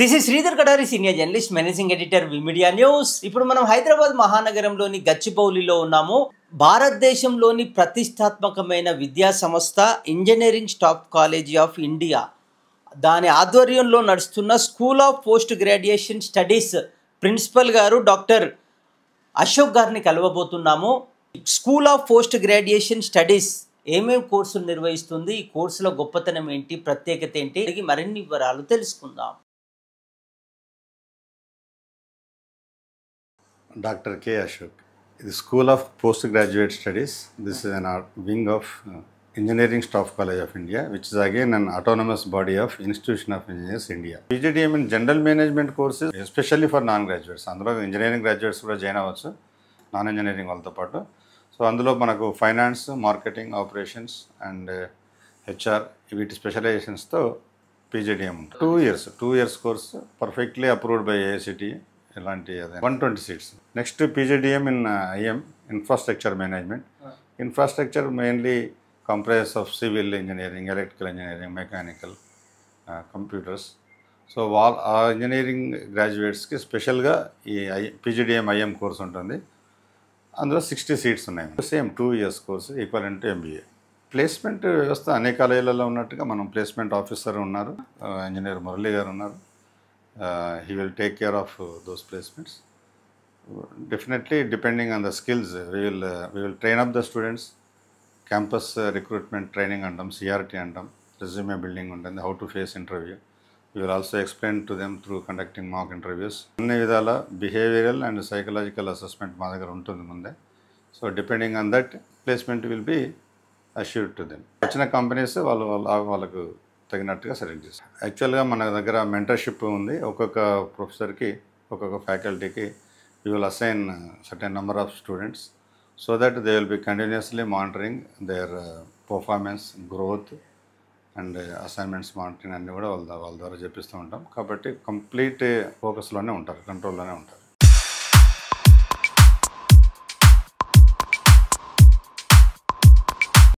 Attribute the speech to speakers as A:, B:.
A: This is Sridhar Kadari, senior journalist, managing editor we media news. ఇప్పుడు మనం హైదరాబాద్ మహానగరంలోని గచ్చిబౌలిలో ఉన్నాము. భారతదేశంలోని ప్రతిష్టాత్మకమైన విద్యా సంస్థ engineering staff college of India, దాని ఆధ్వర్యంలో నడుస్తున్న school of post graduation studies principal గారు డాక్టర్ అశోక్ గారిని కలవబోతున్నాము. School of post graduation studies ఏమేమి కోర్సులు నిర్వహిస్తుంది, ఈ కోర్సులో గొప్పతనం ఏంటి, ప్రత్యేకత ఏంటి, మరిన్ని వివరాలు తెలుసుకుందాం.
B: Dr. K. Ashok. The School of Postgraduate Studies. This is an wing of Engineering Staff College of India, which is again an autonomous body of Institution of Engineers India. PGDM in General Management courses, especially for non-graduates. అందులో engineering graduates కూడా join అవ్వచ్చు, non engineering వాళ్ళతో పాటు. So అందులో మనకు finance, marketing, operations and HR వీటి స్పెషలైజేషన్స్తో PGDM ఉంటుంది. 2 years course, perfectly approved by AICTE. ఇలాంటి అదే 120 seats. Next PGDM in IM, infrastructure management. Infrastructure mainly comprise of civil engineering, electrical engineering, mechanical, computers. So ఆ engineering గ్రాడ్యుయేట్స్కి స్పెషల్గా ఈ PGDM IM course ఉంటుంది. అందులో 60 seats ఉన్నాయి. Same 2 years course, equivalent MBA. Placement వ్యవస్థ అనేక కాలేజీలలో ఉన్నట్టుగా మనం ప్లేస్మెంట్ ఆఫీసర్ ఉన్నారు, ఇంజనీర్ మురళి గారు ఉన్నారు. He will take care of those placements. Definitely, depending on the skills, we will train up the students. Campus recruitment training and CRT and resume building and how to face interview. We will also explain to them through conducting mock interviews. అన్ని విధాల behavioral and psychological assessment మా దగ్గర ఉంటుంది ముందే. So depending on that, placement will be assured to them. వచ్చిన companies వాళ్ళకు తగినట్టుగా select చేస్తాం. యాక్చువల్గా మన దగ్గర మెంటర్షిప్ ఉంది. ఒక్కొక్క ప్రొఫెసర్కి, ఒక్కొక్క ఫ్యాకల్టీకి you will assign certain number of students so that they will be continuously monitoring their performance, growth and assignments monitoring అన్నీ కూడా వాళ్ళ ద్వారా చెప్పిస్తూ ఉంటాం. కాబట్టి కంప్లీట్ ఫోకస్లోనే ఉంటారు, కంట్రోల్లోనే ఉంటారు.